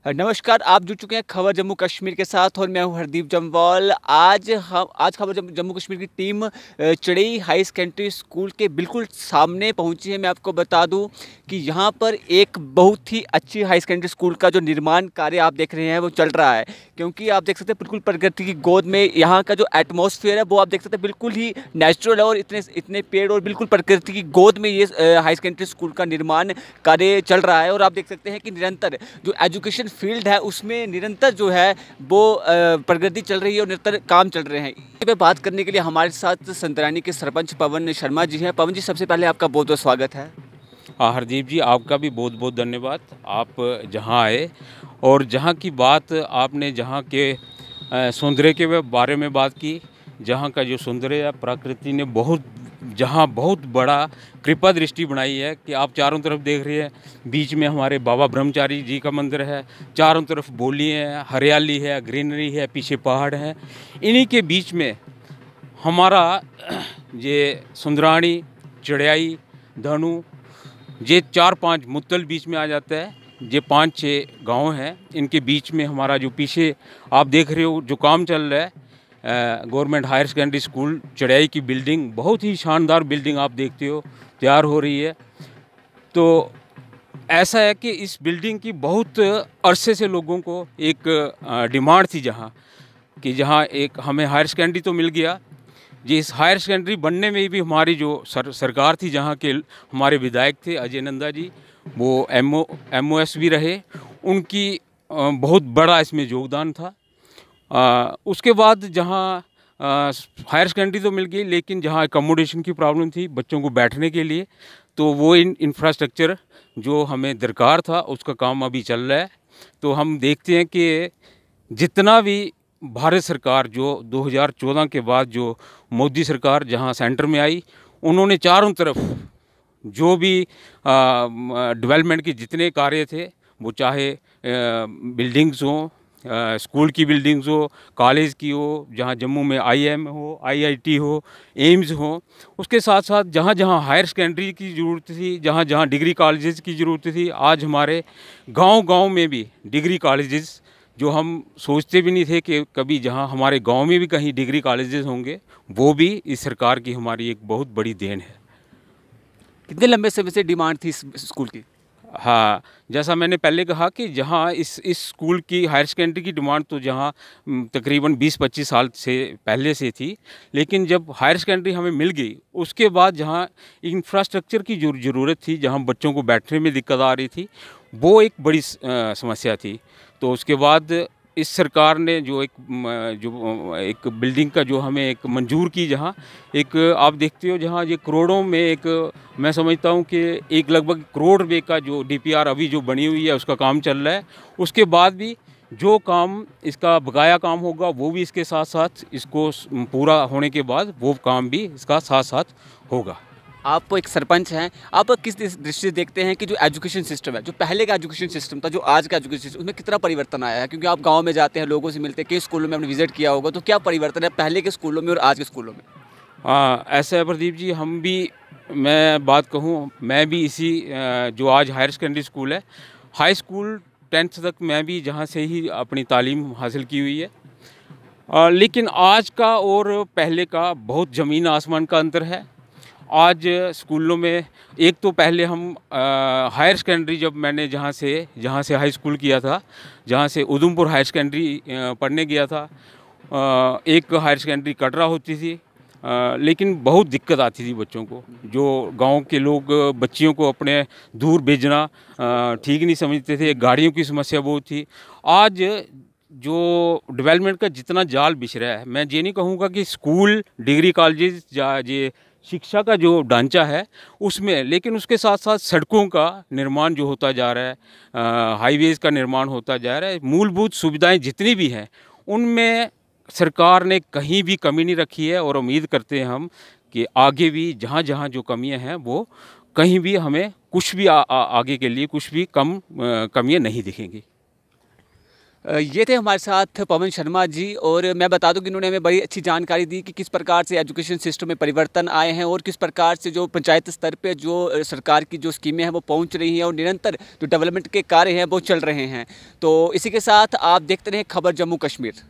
नमस्कार, आप जुड़ चुके हैं खबर जम्मू कश्मीर के साथ और मैं हूं हरदीप जम्वाल। आज खबर जम्मू कश्मीर की टीम चड़ई हाई सेकेंडरी स्कूल के बिल्कुल सामने पहुंची है। मैं आपको बता दूं कि यहां पर एक बहुत ही अच्छी हाई सेकेंडरी स्कूल का जो निर्माण कार्य आप देख रहे हैं वो चल रहा है, क्योंकि आप देख सकते हैं बिल्कुल प्रकृति की गोद में यहाँ का जो एटमॉस्फेयर है वो आप देख सकते हैं बिल्कुल ही नेचुरल है और इतने इतने पेड़ और बिल्कुल प्रकृति की गोद में ये हाई सेकेंडरी स्कूल का निर्माण कार्य चल रहा है। और आप देख सकते हैं कि निरंतर जो एजुकेशन फील्ड है उसमें निरंतर जो है वो प्रगति चल रही है और निरंतर काम चल रहे हैं। इस पे बात करने के लिए हमारे साथ संतरानी के सरपंच पवन शर्मा जी हैं। पवन जी, सबसे पहले आपका बहुत बहुत स्वागत है। हाँ हरदीप जी, आपका भी बहुत बहुत धन्यवाद। आप जहाँ आए और जहाँ की बात आपने जहाँ के सौंदर्य के बारे में बात की। जहाँ का जो सौंदर्य है प्रकृति ने बहुत बड़ा कृपा दृष्टि बनाई है कि आप चारों तरफ देख रहे हैं। बीच में हमारे बाबा ब्रह्मचारी जी का मंदिर है, चारों तरफ बोली है, हरियाली है, ग्रीनरी है, पीछे पहाड़ हैं। इन्हीं के बीच में हमारा ये सुंदरानी, चढ़ाई, धनु, ये 4-5 मुत्तल बीच में आ जाता है। ये 5-6 गांव हैं, इनके बीच में हमारा जो पीछे आप देख रहे हो जो काम चल रहा है, गवर्नमेंट हायर सेकेंडरी स्कूल चढ़ाई की बिल्डिंग, बहुत ही शानदार बिल्डिंग आप देखते हो तैयार हो रही है। तो ऐसा है कि इस बिल्डिंग की बहुत अरसे से लोगों को एक डिमांड थी, जहाँ एक हमें हायर सेकेंडरी तो मिल गया। जिस हायर सेकेंडरी बनने में भी हमारी जो सरकार थी, जहाँ के हमारे विधायक थे अजय नंदा जी, वो MOS भी रहे, उनकी बहुत बड़ा इसमें योगदान था। उसके बाद जहाँ हायर सेकेंडरी तो मिल गई, लेकिन जहाँ अकोमोडेशन की प्रॉब्लम थी बच्चों को बैठने के लिए, तो वो इंफ्रास्ट्रक्चर जो हमें दरकार था उसका काम अभी चल रहा है। तो हम देखते हैं कि जितना भी भारत सरकार जो 2014 के बाद जो मोदी सरकार जहां सेंटर में आई, उन्होंने चारों तरफ जो भी डेवलपमेंट के जितने कार्य थे, वो चाहे बिल्डिंग्स हो, स्कूल की बिल्डिंग्स हो, कॉलेज की हो, जहां जम्मू में IIM हो, IIT हो, एम्स हो, उसके साथ साथ जहां जहां हायर सेकेंडरी की ज़रूरत थी, जहां जहां डिग्री कॉलेजेस की ज़रूरत थी, आज हमारे गांव-गांव में भी डिग्री कॉलेजेस, जो हम सोचते भी नहीं थे कि कभी जहां हमारे गांव में भी कहीं डिग्री कॉलेजेस होंगे, वो भी इस सरकार की हमारी एक बहुत बड़ी देन है। कितने लंबे समय से डिमांड थी इस स्कूल की? हाँ, जैसा मैंने पहले कहा कि जहाँ इस स्कूल की हायर सेकेंडरी की डिमांड तो जहाँ तकरीबन 20-25 साल से पहले से थी, लेकिन जब हायर सेकेंडरी हमें मिल गई उसके बाद जहाँ इंफ्रास्ट्रक्चर की ज़रूरत थी, जहाँ बच्चों को बैठने में दिक्कत आ रही थी, वो एक बड़ी समस्या थी। तो उसके बाद इस सरकार ने जो एक बिल्डिंग का जो हमें एक मंजूर की, जहाँ एक आप देखते हो जहाँ ये करोड़ों में एक, मैं समझता हूँ कि एक लगभग करोड़ रुपये का जो DPR अभी जो बनी हुई है उसका काम चल रहा है। उसके बाद भी जो काम इसका बकाया काम होगा वो भी इसके साथ साथ, इसको पूरा होने के बाद वो काम भी इसका साथ साथ होगा। आप एक सरपंच हैं, आप किस दृष्टि से देखते हैं कि जो एजुकेशन सिस्टम है, जो पहले का एजुकेशन सिस्टम था, जो आज का एजुकेशन सिस्टम, उसमें कितना परिवर्तन आया है? क्योंकि आप गांव में जाते हैं, लोगों से मिलते हैं, कई स्कूलों में आपने विजिट किया होगा, तो क्या परिवर्तन है पहले के स्कूलों में और आज के स्कूलों में? हाँ, ऐसा है प्रदीप जी, मैं बात कहूँ, मैं भी जो आज हायर सेकेंडरी स्कूल है, हाई स्कूल 10th तक मैं भी जहाँ से ही अपनी तालीम हासिल की हुई है। लेकिन आज का और पहले का बहुत ज़मीन आसमान का अंतर है। आज स्कूलों में एक तो पहले हम हायर सेकेंडरी, जब मैंने जहाँ से हाई स्कूल किया था, जहाँ से उधमपुर हायर सेकेंडरी पढ़ने गया था, एक हायर सेकेंडरी कटरा होती थी, लेकिन बहुत दिक्कत आती थी बच्चों को। जो गांव के लोग बच्चियों को अपने दूर भेजना ठीक नहीं समझते थे, गाड़ियों की समस्या बहुत थी। आज जो डेवलपमेंट का जितना जाल बिछ रहा है, मैं ये नहीं कहूँगा कि स्कूल, डिग्री कॉलेजेस या ये शिक्षा का जो ढांचा है उसमें, लेकिन उसके साथ साथ सड़कों का निर्माण जो होता जा रहा है, हाईवेज़ का निर्माण होता जा रहा है, मूलभूत सुविधाएं जितनी भी हैं उनमें सरकार ने कहीं भी कमी नहीं रखी है। और उम्मीद करते हैं हम कि आगे भी जहाँ जहाँ जो कमियां हैं वो कहीं भी हमें कुछ भी आगे के लिए कुछ भी कमियां नहीं दिखेंगी। ये थे हमारे साथ पवन शर्मा जी, और मैं बता दूं कि इन्होंने हमें बड़ी अच्छी जानकारी दी कि किस प्रकार से एजुकेशन सिस्टम में परिवर्तन आए हैं और किस प्रकार से जो पंचायत स्तर पे जो सरकार की जो स्कीमें हैं वो पहुंच रही हैं और निरंतर जो डेवलपमेंट के कार्य हैं वो चल रहे हैं। तो इसी के साथ आप देखते रहें खबर जम्मू कश्मीर।